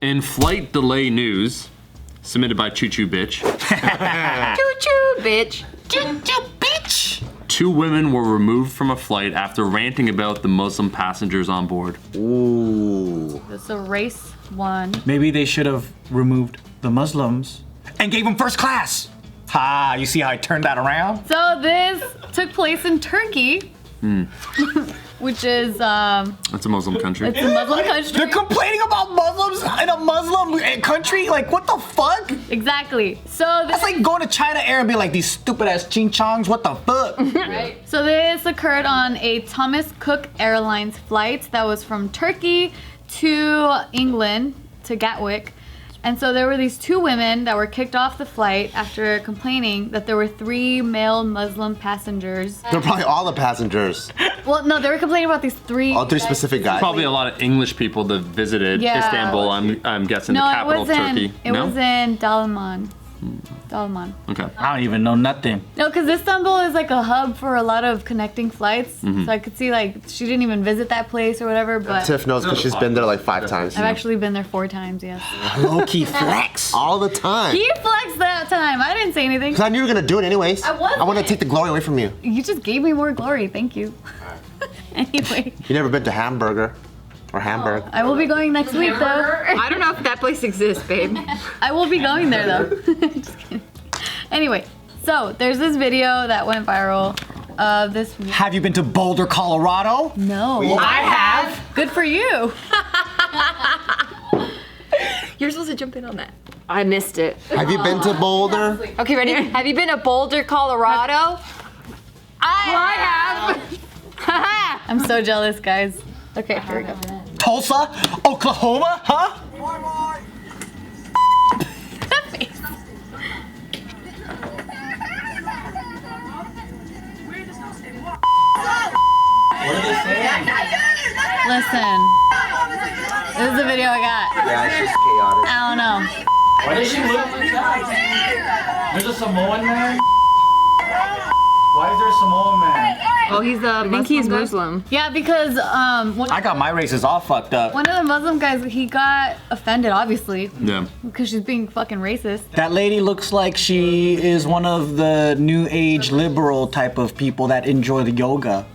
In flight delay news, submitted by Choo Choo Bitch. Choo choo, bitch. Choo choo, bitch. 2 women were removed from a flight after ranting about the Muslim passengers on board. Ooh. It's a race one. Maybe they should have removed the Muslims and gave them first class. Ha, you see how I turned that around? So this took place in Turkey, which is That's a Muslim country. it's a Muslim country. They're complaining about Muslims in a Muslim country? Like, what the fuck? Exactly. So That's like going to China Air and be like, these stupid ass ching chongs, what the fuck? So this occurred on a Thomas Cook Airlines flight that was from Turkey to England, to Gatwick. And so there were these 2 women that were kicked off the flight after complaining that there were 3 male Muslim passengers. They're probably all the passengers. Well, no, they were complaining about these 3. All 3 specific guys. Probably a lot of English people that visited Yeah. Istanbul. I'm guessing the No, capital of Turkey. It was in Dalaman. Dalaman. Okay. I don't even know nothing. No, because Istanbul is like a hub for a lot of connecting flights. So I could see like she didn't even visit that place or whatever, but Tiff knows because she's been there like 5 times. I've actually been there 4 times, yes. Low-key flex. All the time. He flexed that time. I didn't say anything. Because I knew you were going to do it anyways. I wasn't. I want to take the glory away from you. You just gave me more glory. Thank you. Anyway, You never been to Hamburger or Hamburg? I will be going next week though. I don't know if that place exists, babe. I will be going there though. Just kidding. Anyway, so there's this video that went viral of this. Have you been to Boulder, Colorado? No. I have. Good for you. You're supposed to jump in on that. I missed it. Have you been to Boulder? Okay, ready? Have you been to Boulder, Colorado? I have. I'm so jealous, guys. Okay, here we go. Tulsa, Oklahoma, huh? Listen, this is the video I got. Yeah, it's just chaotic. I don't know. Why does she look like that? There's a Samoan man? Why is there a Samoan man? Oh, he's a I think he's Muslim. Yeah, because I got my races all fucked up. one of the Muslim guys, he got offended, obviously, Yeah. because she's being fucking racist. That lady looks like she is one of the new age liberal type of people that enjoy the yoga.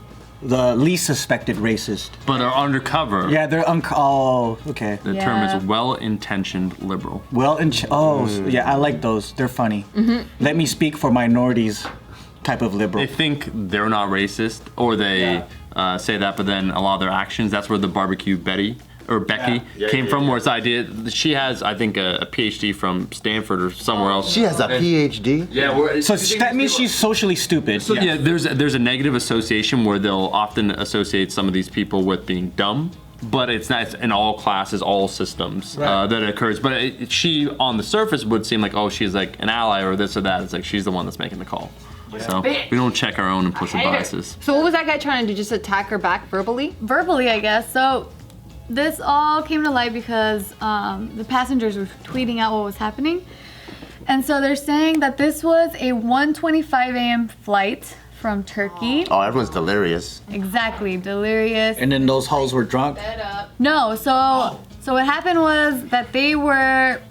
The least suspected racist. But are undercover. Yeah, they're oh, okay. The term Yeah. is well-intentioned liberal. Well, yeah, I like those. They're funny. Let me speak for minorities type of liberal. They think they're not racist, or they say that, but then a lot of their actions, that's where the barbecue Becky came from, where it's idea. She has, I think, a PhD from Stanford or somewhere else. She has a PhD. Yeah, So that means she's socially stupid. So yeah, there's a negative association where they'll often associate some of these people with being dumb, but it's not. It's in all classes, all systems that it occurs. But she, on the surface, would seem like, oh, she's like an ally or this or that. It's like she's the one that's making the call. So we don't check our own implicit biases. So what was that guy trying to do? Just attack her back verbally? Verbally, I guess. So this all came to light because the passengers were tweeting out what was happening. And so they're saying that this was a 1:25 a.m. flight from Turkey. Oh, everyone's delirious. Exactly, delirious. And then those hoes were drunk. No, so what happened was that they were,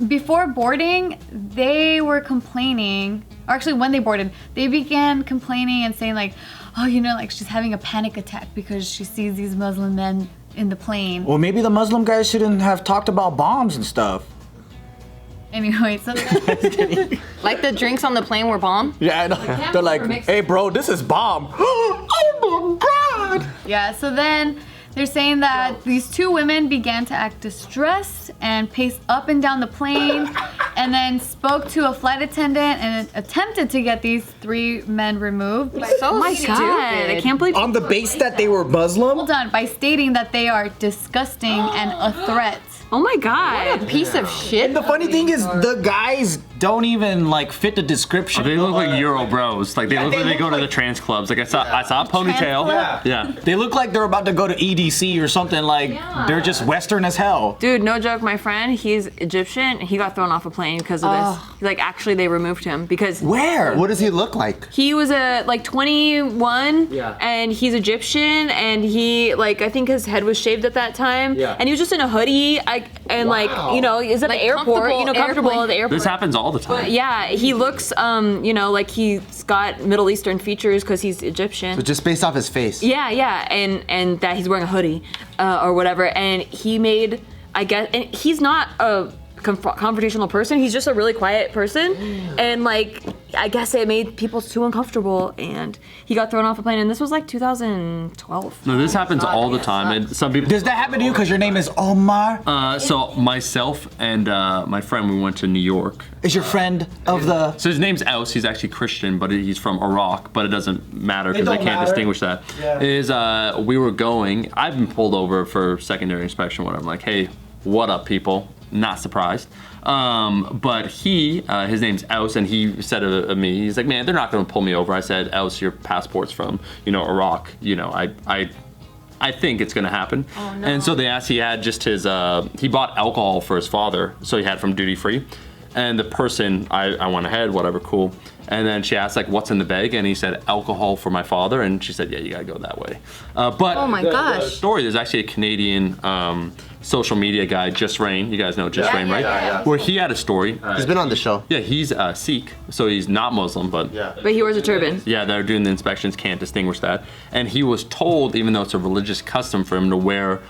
before boarding, they were complaining, or actually when they boarded, they began complaining and saying like, oh, you know, like she's having a panic attack because she sees these Muslim men in the plane. Well, maybe the Muslim guys shouldn't have talked about bombs and stuff. Anyway, so Like the drinks on the plane were bomb? Yeah, I know. They're like, hey, bro, this is bomb. Oh my God. yeah, so then they're saying that these 2 women began to act distressed and pace up and down the plane, and then spoke to a flight attendant and attempted to get these 3 men removed. So stupid. I can't believe On the base that they were Muslim? Hold on, by stating that they are disgusting and a threat. Oh my god. What a piece of shit. And the funny thing is, the guys don't even like fit the description. They look like Euro bros. Like they look like they go to the trans clubs. Like I saw a ponytail. club? Yeah. They look like they're about to go to EDC or something. Like they're just Western as hell. Dude, no joke, my friend, he's Egyptian. He got thrown off a plane because of this. Like, actually, they removed him because Where? What does he look like? he was like 21, and he's Egyptian, and he, like, I think his head was shaved at that time, and he was just in a hoodie. I you know, is at Like the airport, you know, comfortable airplane. at the airport. This happens all the time. Yeah, he looks, you know, like he's got Middle Eastern features because he's Egyptian. So just based off his face. Yeah, and that he's wearing a hoodie or whatever, and he made, I guess, and he's not a confrontational person. He's just a really quiet person, and like I guess it made people too uncomfortable, and he got thrown off a plane. And this was like 2012. No, this happens all the time, and some people. Does that happen to you because your name is Omar? So myself and my friend, we went to New York. Is your friend of the... So his name's Aus. He's actually Christian, but he's from Iraq. But it doesn't matter because It I don't can't matter. distinguish that. Yeah. We were going. I've been pulled over for secondary inspection. Whatever. I'm like, hey, what up, people? Not surprised. But his name's Aus, and he said to me, he's like, man, they're not going to pull me over. I said, Aus, your passport's from, you know, Iraq. You know, I think it's going to happen. Oh, no. And so they asked, he had just his, he bought alcohol for his father, so he had from duty free. And the person, I went ahead, whatever, cool. And then she asked, like, what's in the bag? And he said, alcohol for my father. And she said, yeah, you gotta go that way. But Oh my the gosh. story, there's actually a Canadian social media guy, Just Rain. You guys know Just Rain, right? yeah. Where he had a story. He's been on the show. Yeah, he's Sikh, so he's not Muslim, but But he wears a turban. yeah, they're doing the inspections, can't distinguish that. And he was told, even though it's a religious custom for him to wear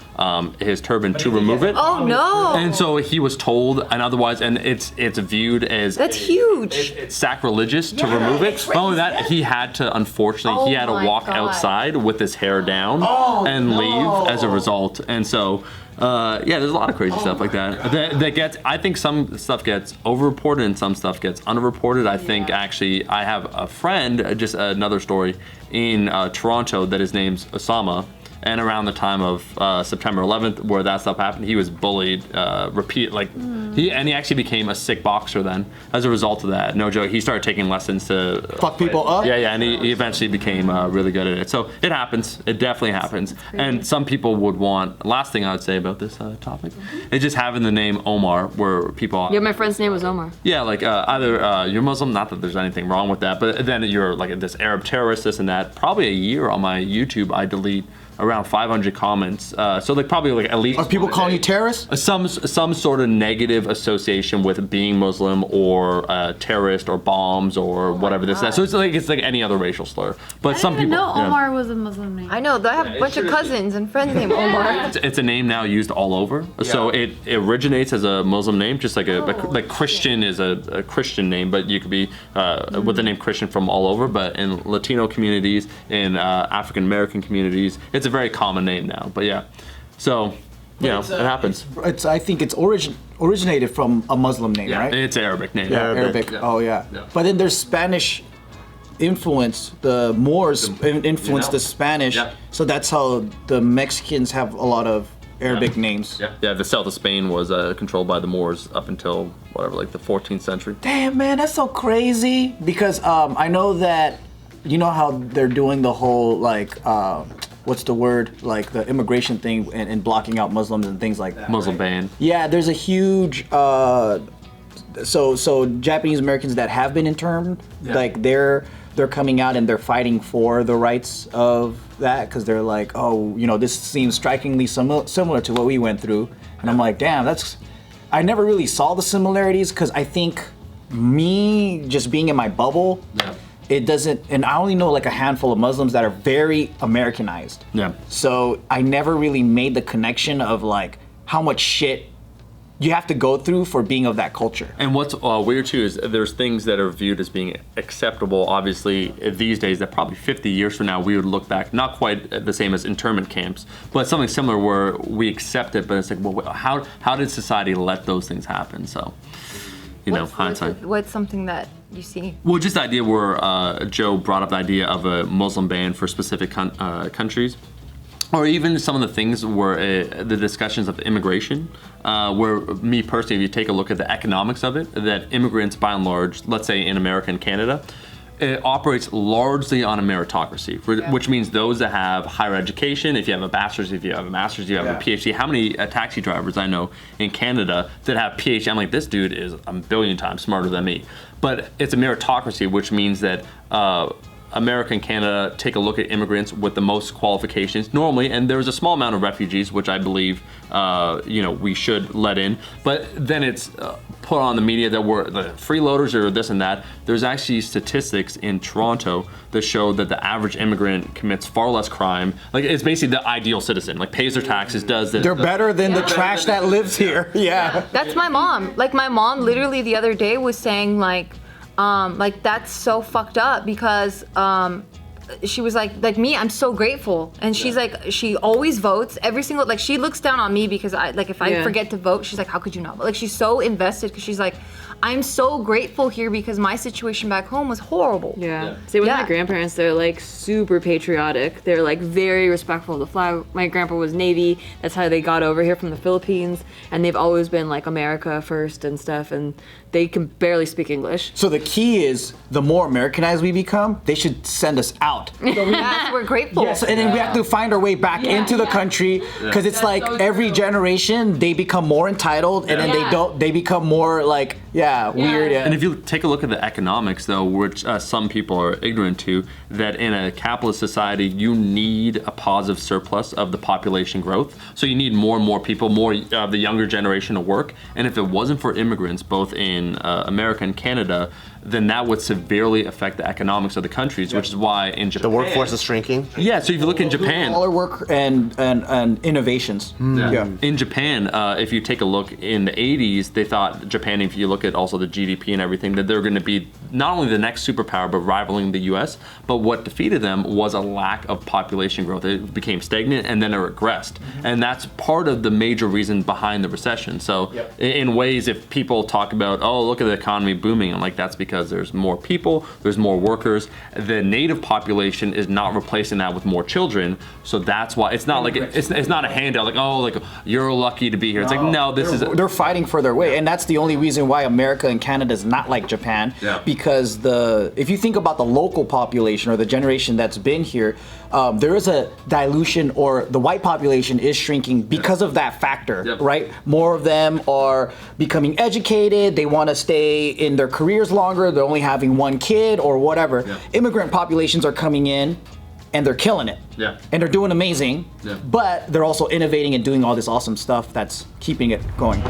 his turban to remove it. Oh no. And so he was told, and otherwise, and it's viewed as That's huge. it's sacrilegious to remove it. Not only that, he had to, unfortunately, he had to Oh my walk God. outside with his hair down and leave as a result. And so, yeah, there's a lot of crazy stuff like that. That gets, I think some stuff gets overreported and some stuff gets underreported. I think actually, I have a friend, just another story, in Toronto that his name's Osama. And around the time of September 11th, where that stuff happened, he was bullied, he actually became a sick boxer then as a result of that. No joke, he started taking lessons to Fuck people up? Yeah, and he eventually became really good at it. So it happens, it definitely happens. And some people would want, last thing I would say about this topic, is just having the name Omar, where people, Yeah, my friend's name was Omar. yeah, like either you're Muslim, not that there's anything wrong with that, but then you're like this Arab terrorist, this and that. Probably a year on my YouTube, I delete around 500 comments. So like probably like at least. Are people calling you terrorists? Some sort of negative association with being Muslim or terrorist or bombs or whatever this that. So it's like any other racial slur. But I some didn't people. even know Omar was a Muslim name. I know. I have a bunch of cousins and friends named Omar. It's a name now used all over. So it originates as a Muslim name, just like like Christian is a Christian name, but you could be with the name Christian from all over. But in Latino communities, in African American communities, it's a very common name now. But yeah, so you know, it happens. I think it's originated from a Muslim name, right? It's Arabic name. Yeah, Arabic. yeah. Oh yeah. But then there's Spanish influence. The Moors influenced the Spanish. Yeah. So that's how the Mexicans have a lot of Arabic names. Yeah, the south of Spain was controlled by the Moors up until whatever, like the 14th century. Damn, man, that's so crazy. Because I know that, you know how they're doing the whole like, what's the word? Like the immigration thing and blocking out Muslims and things like that. Muslim ban. Yeah, there's a huge. So Japanese Americans that have been interned, like they're coming out and they're fighting for the rights of that because they're like, oh, you know, this seems strikingly similar to what we went through, and I'm like, damn, that's. I never really saw the similarities because I think me just being in my bubble. Yeah. It doesn't, and I only know like a handful of Muslims that are very Americanized. Yeah. So I never really made the connection of like how much shit you have to go through for being of that culture. And what's weird too is there's things that are viewed as being acceptable. Obviously, these days, that probably 50 years from now, we would look back, not quite the same as internment camps, but something similar where we accept it, but it's like, well, how did society let those things happen? So, you know, hindsight. What's something that you see? Well, just the idea where Joe brought up the idea of a Muslim ban for specific countries. Or even some of the things where the discussions of immigration, where me personally, if you take a look at the economics of it, that immigrants by and large, let's say in America and Canada, it operates largely on a meritocracy, which means those that have higher education, if you have a bachelor's, if you have a master's, you have a PhD. How many taxi drivers I know in Canada that have PhD? I'm like, this dude is a billion times smarter than me. But it's a meritocracy, which means that America and Canada take a look at immigrants with the most qualifications normally, and there's a small amount of refugees, which I believe, we should let in. But then it's put on the media that we're the freeloaders or this and that. There's actually statistics in Toronto that show that the average immigrant commits far less crime. Like, it's basically the ideal citizen. Like, pays their taxes, does this. They're better than the trash that lives here. Yeah. That's my mom. Like, my mom literally the other day was saying like that's so fucked up because she was like me, I'm so grateful. And she's like, she always votes every single, like, she looks down on me because if I forget to vote, she's like, how could you not vote? Like, she's so invested because she's like, I'm so grateful here because my situation back home was horrible. Yeah. Same with my grandparents. They're like super patriotic. They're like very respectful of the flag. My grandpa was Navy. That's how they got over here from the Philippines. And they've always been like America first and stuff. And they can barely speak English. So the key is, the more Americanized we become, they should send us out. Yes, we're grateful. Yes, and then we have to find our way back into the country, because it's like so every true. generation they become more entitled, and then they become more like weird. And if you take a look at the economics, though, which some people are ignorant to, that in a capitalist society, you need a positive surplus of the population growth. So you need more and more people, more of the younger generation to work. And if it wasn't for immigrants, both in America and Canada, then that would severely affect the economics of the countries, which is why in Japan... The workforce is shrinking. Yeah, so if you look in Japan... Smaller work and innovations. Yeah. In Japan, if you take a look in the 80s, they thought Japan, if you look at also the GDP and everything, that they're going to be not only the next superpower, but rivaling the US. But what defeated them was a lack of population growth. It became stagnant and then it regressed. And that's part of the major reason behind the recession. So in ways, if people talk about, oh, look at the economy booming, I'm like, that's because there's more people, there's more workers. The native population is not replacing that with more children. So that's why it's not like it's not a handout like, oh, like you're lucky to be here. It's like, no, they're fighting for their way, and that's the only reason why America and Canada is not like Japan. Because if you think about the local population or the generation that's been here, there is a dilution, or the white population is shrinking because of that factor, right? More of them are becoming educated. They want to stay in their careers longer. They're only having one kid or whatever. Immigrant populations are coming in and they're killing it. And they're doing amazing. But they're also innovating and doing all this awesome stuff that's keeping it going.